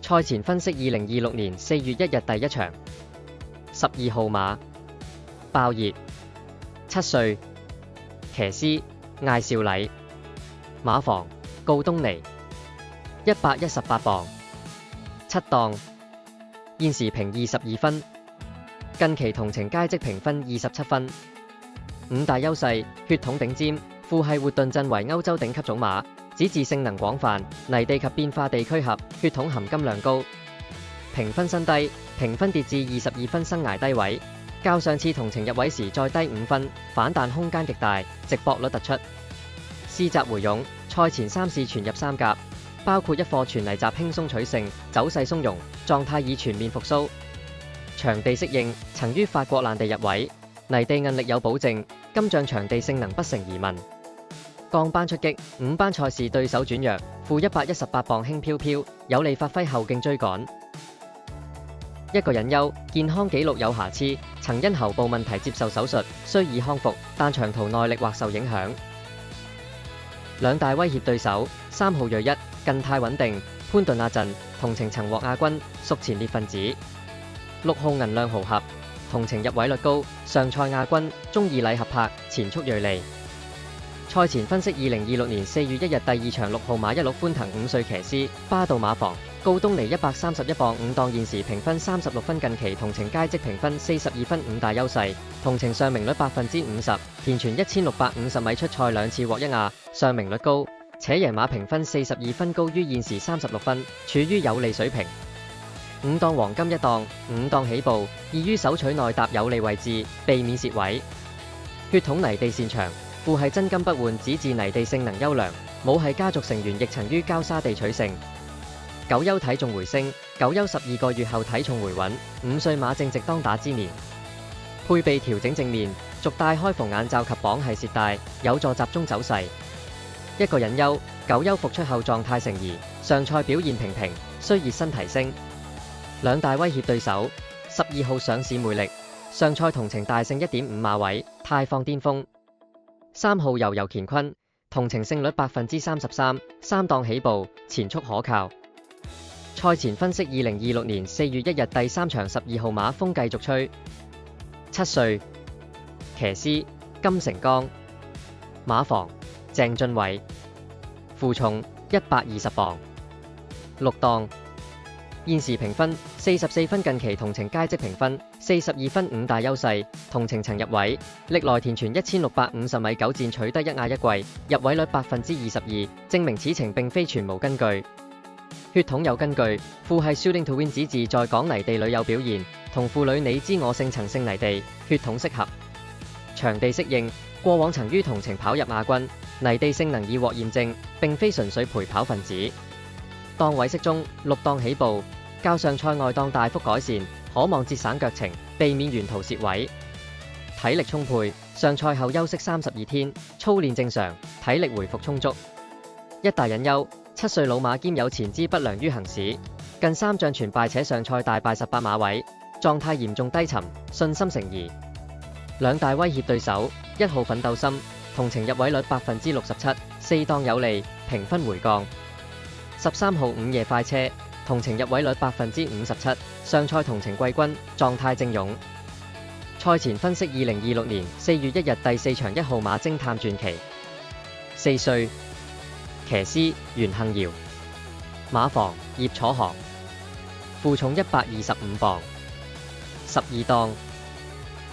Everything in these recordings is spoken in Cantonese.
賽前分析2026年4月1日第一場12號馬爆熱7歲騎師艾少禮馬房告東尼118磅7檔現時評22分，近期同程佳績評分27分。五大優勢：血統頂尖，父系活頓鎮為歐洲頂級種馬，子嗣性能廣泛，泥地及變化地區合，血統含金量高。評分新低，評分跌至22分，生涯低位，較上次同程入位時再低5分，反彈空間極大，值博率突出。試閘回勇，賽前3試全入3甲，包括一課全泥閘輕鬆取勝，走勢鬆容，狀態已全面復甦。場地適應，曾於法國爛地入位，泥地韌力有保證，今仗場地性能不成疑問。降班出擊，5班賽事對手轉弱，負118磅輕飄飄，有利發揮後勁追趕。一個隱憂，健康紀錄有瑕疵，曾因喉部問題接受手術，雖已康復，但長途耐力或受影響。兩大威脅對手：3號銳一近態穩定，潘頓亞陣同程曾獲亞軍，屬前列分子；6號銀亮豪俠同程入位率高，上賽亞軍，中意禮合拍，前速銳利。賽前分析2026年4月1日第二場6號馬16歡騰5歲騎師巴道馬房告東尼131磅5檔，現時評分36分，近期同程佳績評分42分。五大優勢：同程上名率50%，田全1650米出賽2次獲1亞，上名率高，且贏馬評分42分，高於現時36分，處於有利水平。5檔黃金1檔，5檔起步，易於首取內搭有利位置，避免蝕位。血統泥地擅長，父系真金不換，子嗣泥地性能優良，母系家族成員亦曾於膠沙地取勝。9優體重回升，9優12個月後體重回穩，5歲馬正值當打之年。配備調整正面，續帶開縫眼罩及綁繫舌帶，有助集中走勢。一個隱憂，9優復出後狀態成疑，上賽表現平平，需熱身提升。兩大威脅對手：12號上市魅力，上賽同程大勝1.5馬位，太放巔峰；3號悠悠乾坤，同程勝率33%，3檔起步，前速可靠。賽前分析2026年4月1日第三場12號馬風繼續吹，7歲騎師金城剛馬房鄭俊偉負重120磅6檔，現時評分44分，近期同程佳績評分42分。五大優勢：同程曾入位，歷來田全1650米9戰取得1亞1季，入位率22%，證明此情並非全無根據。血統有根據，父系 Shooting to Win 子嗣在港泥地裏有表現，同父女你知我勝曾勝泥地，血統適合。場地適應，過往曾於同程跑入亞軍，泥地性能已獲驗證，並非純粹陪跑分子。檔位適中，6檔起步，較上賽外檔大幅改善，可望節省腳程，避免沿途蝕位。體力充沛，上賽後休息32天，操練正常，體力回復充足。一大隱憂：7歲老馬兼有前肢不良於行駛，近3仗全敗，且上賽大敗18馬位，狀態嚴重低沉，信心成疑。兩大威脅對手：1號奮鬥心，同程入位率67%，4檔有利，評分回降；13號午夜快車，同程入位率57%，上賽同程季軍，狀態正勇。賽前分析2026年4月1日第4場1號馬偵探傳奇，4歲騎師袁幸堯馬房葉楚航負重125磅12檔，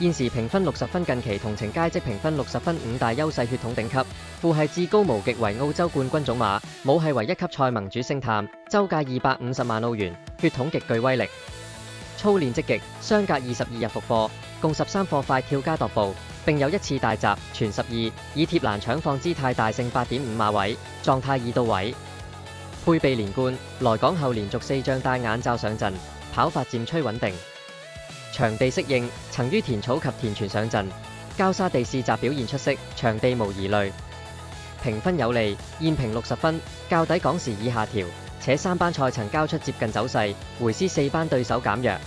現時評分60分，近期同程佳績評分60分。五大優勢：血統頂級，父系至高無極為澳洲冠軍種馬，母系為一級賽盟主星探，周價250萬澳元，血統極具威力。操練積極，相隔22日復課，共13課快跳加踱步，並有1次大閘全12，以貼欄搶放姿態大勝8.5馬位，狀態已到位。配備連冠，來港後連續4仗戴眼罩上陣，跑法漸趨穩定。場地適應，曾於田草及田全上陣，膠沙地試閘表現出色，場地無疑慮。評分有利，現評60分，較底港時已下調，且3班賽曾交出接近走勢，回師4班對手減弱。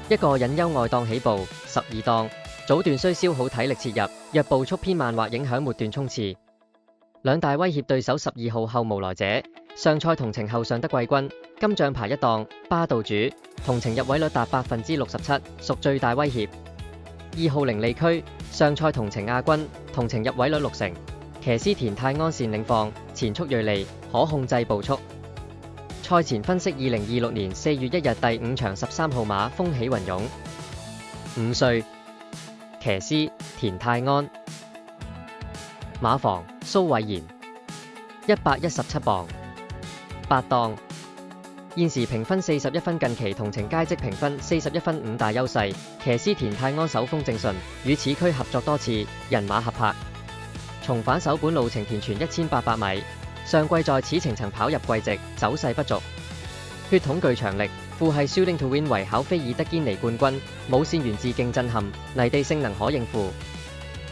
一個隱憂外檔起步12檔，早段需消耗體力切入，若步速偏慢或影響末段衝刺。兩大威脅對手12號後無來者，上賽同程後上得季軍，金獎牌一檔，巴道主，同程入位率達67%，屬最大威脅。2號凌利區，上賽同程亞軍，同程入位率60%，騎師田泰安善領放，前速銳利，可控制步速。賽前分析2026年4月1日第5場13號馬風起雲湧，5歲，騎師田泰安，馬房蘇偉賢，117磅，8檔，現時評分41分，近期同程佳績評分41分，5大優勢，騎師田泰安手風正順，與此區合作多次，人馬合拍，重返首本路程田全1800米，上季在此程曾跑入季績，走勢不俗，血統具長力，父系 Shooting to Win 為考菲爾德堅尼冠軍，母線源自勁震撼，泥地性能可應付，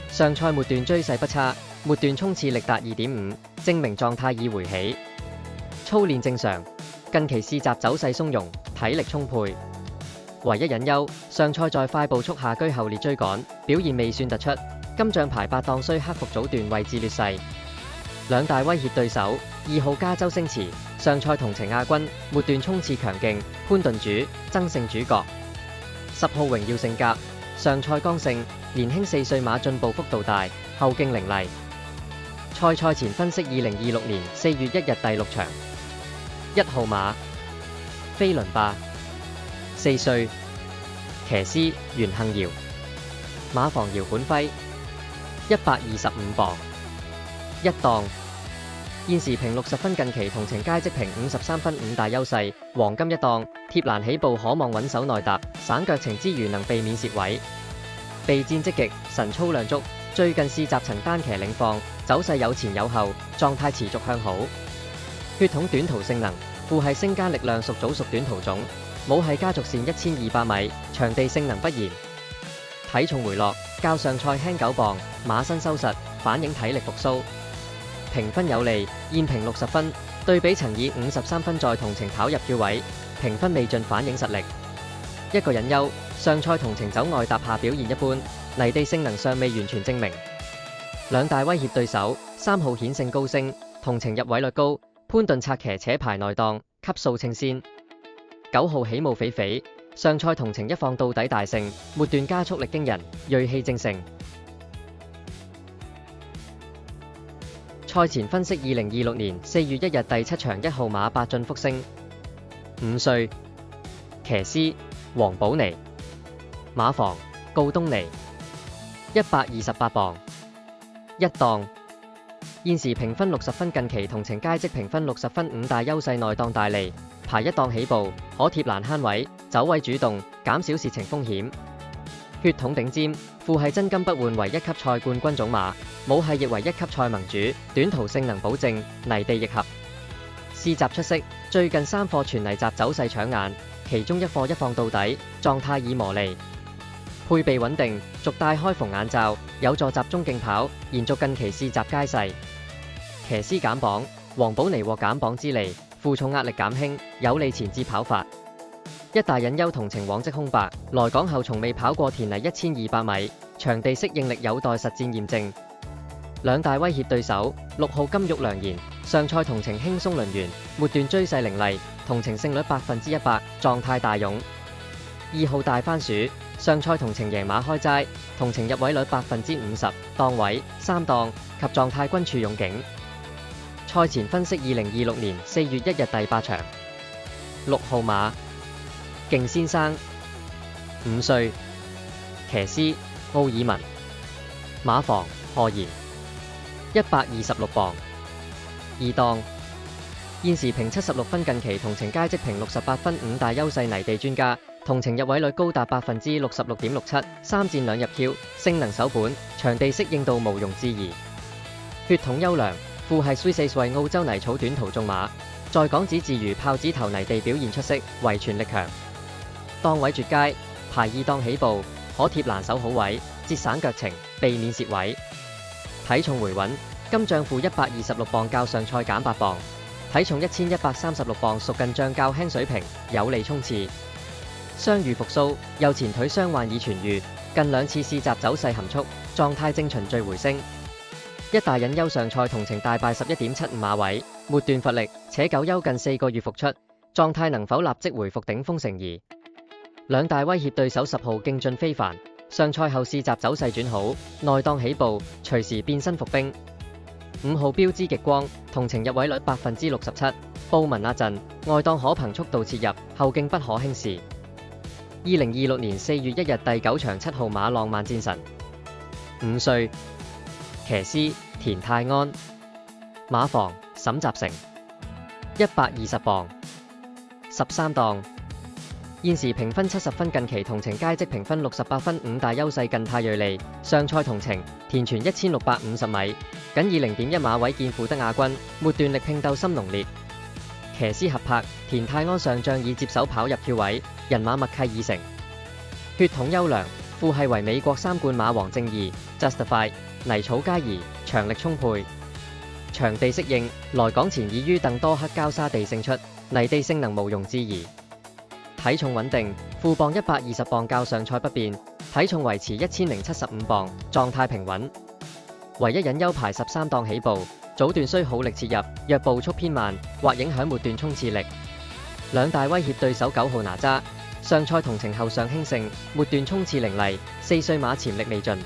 上賽末段追勢不差，末段衝刺力達2.5，證明狀態已回起，操練正常，近期試習走勢鬆容，體力充沛，唯一隱憂，上賽在快步速下居後列追趕，表現未算突出，金獎牌8檔需克服早段位置劣勢。兩大威脅對手，2號加州星馳，上賽同程亞軍，末段衝刺強勁，潘頓主，爭勝主角。10號榮耀性格，上賽剛勝，年輕4歲馬進步幅度大，後勁凌厲。賽前分析2026年4月1日第6場，1號馬飛輪霸，4歲，騎師袁幸堯，馬房姚本輝，125磅，1檔，現時評60分，近期同程佳績評53分，5大優勢，黃金一檔，貼欄起步可望穩守內踏，省腳程之餘能避免蝕位，備戰積極，神操量足，最近試習曾單騎領放，走勢有前有後，狀態持續向好，血統短途性能，父系星間力量屬早屬短途種，母系家族線1200米，場地性能不嚴，體重回落，較上賽輕9磅，馬身收實，反映體力復甦。評分有利，現評60分，對比曾以53分在同程跑入票位，評分未盡反映實力。一個隱憂，上賽同程走外踏下表現一般，泥地性能尚未完全證明。兩大威脅對手，3號顯勝高升，同程入位率高，潘頓策騎且排內檔，級數稱先。9號起霧匪匪，上賽同程一放到底大勝，末段加速力驚人，銳氣正盛。賽前分析2026年4月1日第7場1號馬八進福星，5歲，騎師黃寶妮，馬房告東尼，128磅，1檔，現時評分60分，近期同程佳績評分60分，5大優勢內檔大利，排1檔起步，可貼欄慳位，走位主動，減少蝕程風險。血統頂尖，父系真金不換為1級賽冠軍種馬，母系亦為1級賽盟主，短途性能保證，泥地亦合。試習出色，最近3課全泥集走勢搶眼，其中1課一放到底，狀態已磨利，配備穩定，續帶開縫眼罩，有助集中競跑，延續近期試習佳勢。騎師減磅，黃寶妮獲減磅之利，負重壓力減輕，有利前置跑法。一大隱憂同程往績空白，來港後從未跑過田泥1200米，場地適應力有待實戰驗證。兩大威脅對手，6號金玉良言，上賽同程輕鬆輪完，末段追勢凌厲，同程勝率100%，狀態大勇。2號大番薯，上賽同程贏馬開齋，同程入位率50%，檔位3檔及狀態均處勇景。賽前分析2026年4月1日第8場，6號馬勁先生，5歲，騎師奧爾文，馬房賀賢，126磅，2檔，現時評76分，近期同程佳績評68分，5大優勢泥地專家，同程入位率高達66.67%，3戰2入 Q， 性能守本，場地適應度毋庸置疑，血統優良，父系 Swiss 為澳洲泥草短途種馬，在港只自如豹子頭泥地表現出色，遺傳力強。檔位絕佳，排2檔起步，可貼欄守好位，節省腳程，避免蝕位。體重回穩，金獎負126磅，較上賽減8磅，體重1136磅，屬近仗較輕水平，有利衝刺。傷愈復甦，右前腿傷患已痊愈，近2次試習走勢含蓄，狀態正循序回升。一大隱憂上賽同程大敗11.75馬位，末段乏力，且久休近4個月復出，狀態能否立即回復頂峰成疑。兩大威脅對手10號勁進非凡，上賽後試習走勢轉好，內檔起步，隨時變身伏兵。5號標之極光，同程入位率67%，布文壓陣，外檔可憑速度切入，後勁不可輕視。2026年4月1日第9場7號馬浪漫戰神，5歲，騎師田泰安，馬房沈集成，120磅，13檔，現時評分70分，近期同程佳績評分68分，5大優勢近太銳利，上賽同程田全1650米，僅以0.1馬位見負得亞軍，末段力拼鬥心濃烈。騎師合拍，田泰安上仗已接手跑入票位，人馬默契已成，血統優良，父系為美國3冠馬王正義 Justify， 泥草皆宜，長力充沛，場地適應，來港前已於鄧多克交沙地勝出，泥地性能毋庸置疑。體重穩定，副磅120磅較上賽不變，體重維持1075磅，狀態平穩。唯一隱憂排13檔起步，早段需好力切入，若步速偏慢，或影響末段衝刺力。兩大威脅對手9號哪吒，上賽同程後上輕勝，末段衝刺凌厲，4歲馬潛力未盡。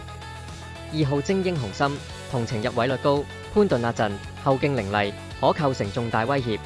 2號精英雄心，同程入位率高，潘頓壓陣，後勁凌厲，可構成重大威脅。